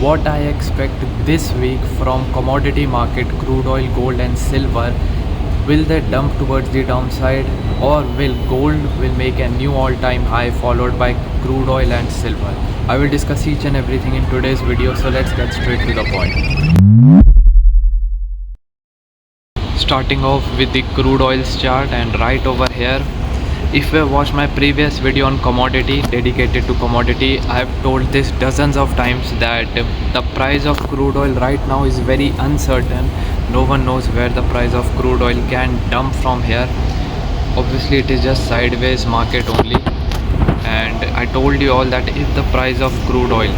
what I expect this week from commodity market, crude oil, gold and silver. Will they dump towards the downside, or will gold will make a new all-time high followed by crude oil and silver? I will discuss each and everything in today's video, so let's get straight to the point. Starting off with the crude oils chart, and right over here, if you watch my previous video on commodity dedicated to commodity, I have told this dozens of times that the price of crude oil right now is very uncertain. No one knows where the price of crude oil can dump from here. Obviously it is just sideways market only, and I told you all that if the price of crude oil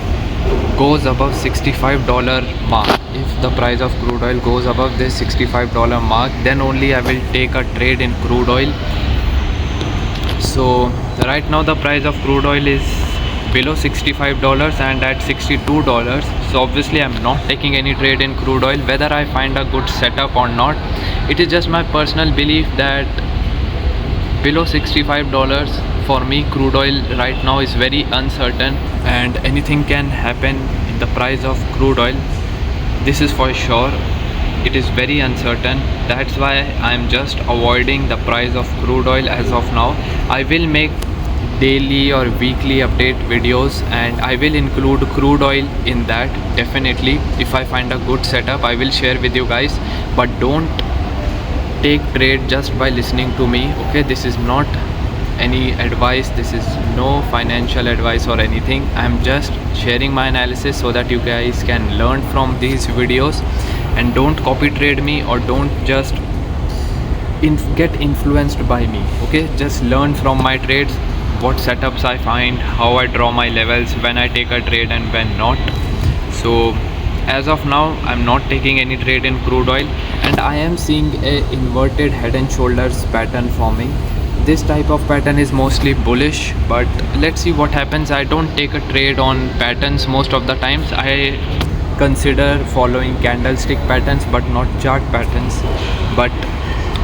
goes above $65 mark, if the price of crude oil goes above this $65 mark, then only I will take a trade in crude oil. So right now the price of crude oil is below $65 and at $62. So obviously I'm not taking any trade in crude oil, whether I find a good setup or not. It is just my personal belief that below $65 for me, crude oil right now is very uncertain and anything can happen in the price of crude oil. This is for sure. It is very uncertain. That's why I'm just avoiding the price of crude oil as of now. I will make daily or weekly update videos and I will include crude oil in that. Definitely, if I find a good setup, I will share with you guys. But don't take trade just by listening to me, okay? This is not any advice, this is no financial advice or anything. I'm just sharing my analysis so that you guys can learn from these videos, and don't copy trade me or don't just get influenced by me, okay? Just learn from my trades, what setups I find, how I draw my levels, when I take a trade and when not. So as of now I'm not taking any trade in crude oil, and I am seeing a inverted head and shoulders pattern forming. This type of pattern is mostly bullish, but let's see what happens. I don't take a trade on patterns most of the times. I consider following candlestick patterns but not chart patterns. But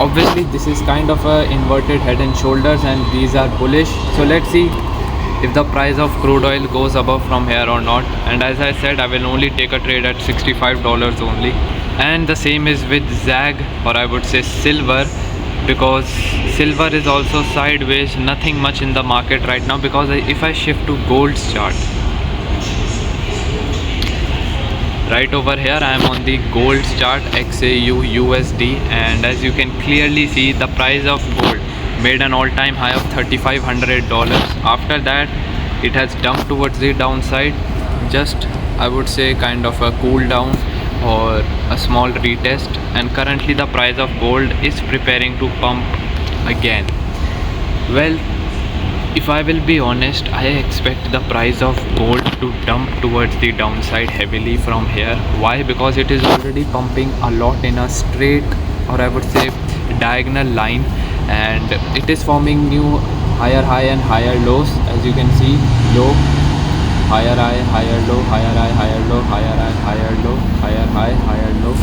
obviously this is kind of a inverted head and shoulders and these are bullish. So let's see if the price of crude oil goes above from here or not. And as I said, I will only take a trade at $65 only. And the same is with ZAG, or I would say silver, because silver is also sideways, nothing much in the market right now. Because if I shift to gold's chart, right over here I am on the gold's chart, XAU USD, and as you can clearly see, the price of gold made an all-time high of $3,500. After that it has dumped towards the downside, just I would say kind of a cool down or a small retest, and currently the price of gold is preparing to pump again. Well, if I will be honest, I expect the price of gold to dump towards the downside heavily from here. Why? Because it is already pumping a lot in a straight, or I would say diagonal line, and it is forming new higher high and higher lows. As you can see, low, higher high, higher low, higher high, higher low, higher high, higher low, higher high, higher low.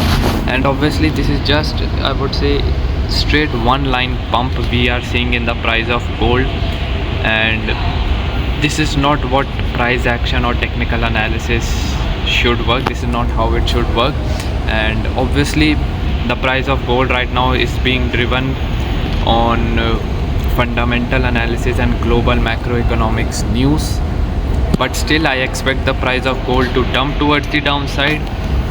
And obviously this is just, I would say, straight one line pump we are seeing in the price of gold. And this is not what price action or technical analysis should work. This is not how it should work. And obviously the price of gold right now is being driven on fundamental analysis and global macroeconomics news. But still I expect the price of gold to dump towards the downside,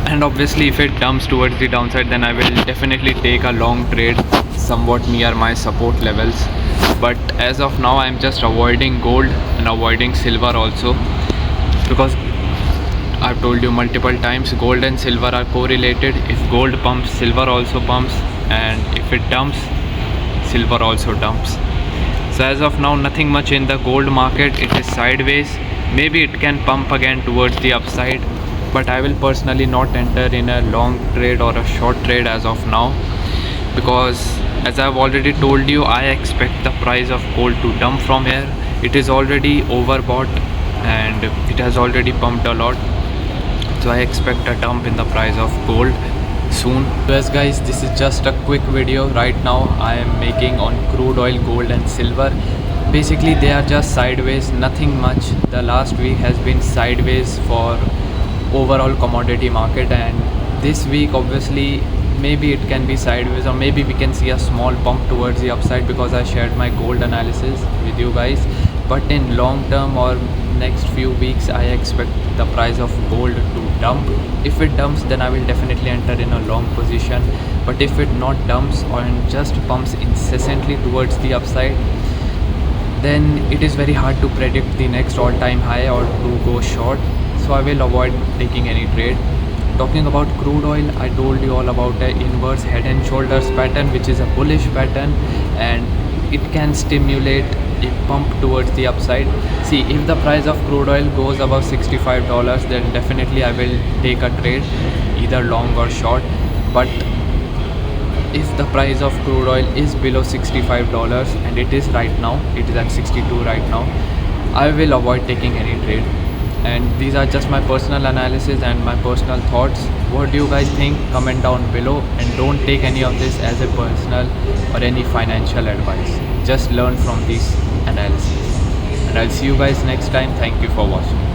and obviously if it dumps towards the downside, then I will definitely take a long trade somewhat near my support levels. But as of now I'm just avoiding gold and avoiding silver also, because I've told you multiple times, gold and silver are correlated. If gold pumps, silver also pumps, and if it dumps, silver also dumps. So as of now nothing much in the gold market. It is sideways. Maybe it can pump again towards the upside, but I will personally not enter in a long trade or a short trade as of now, because as I've already told you, I expect the price of gold to dump from here. It is already overbought and it has already pumped a lot, so I expect a dump in the price of gold soon. So yes guys, this is just a quick video right now I am making on crude oil, gold and silver. Basically they are just sideways, nothing much. The last week has been sideways for overall commodity market. And this week obviously maybe it can be sideways, or maybe we can see a small pump towards the upside, because I shared my gold analysis with you guys. But in long term or next few weeks, I expect the price of gold to dump. If it dumps, then I will definitely enter in a long position. But if it not dumps or just pumps incessantly towards the upside, then it is very hard to predict the next all-time high or to go short. So I will avoid taking any trade. Talking about crude oil, I told you all about the inverse head and shoulders pattern, which is a bullish pattern, and it can stimulate a pump towards the upside. See, if the price of crude oil goes above $65, then definitely I will take a trade, either long or short. But if the price of crude oil is below $65, and it is right now, it is at 62 right now, I will avoid taking any trade. And these are just my personal analysis and my personal thoughts. What do you guys think? Comment down below, and don't take any of this as a personal or any financial advice. Just learn from these analysis, and I'll see you guys next time. Thank you for watching.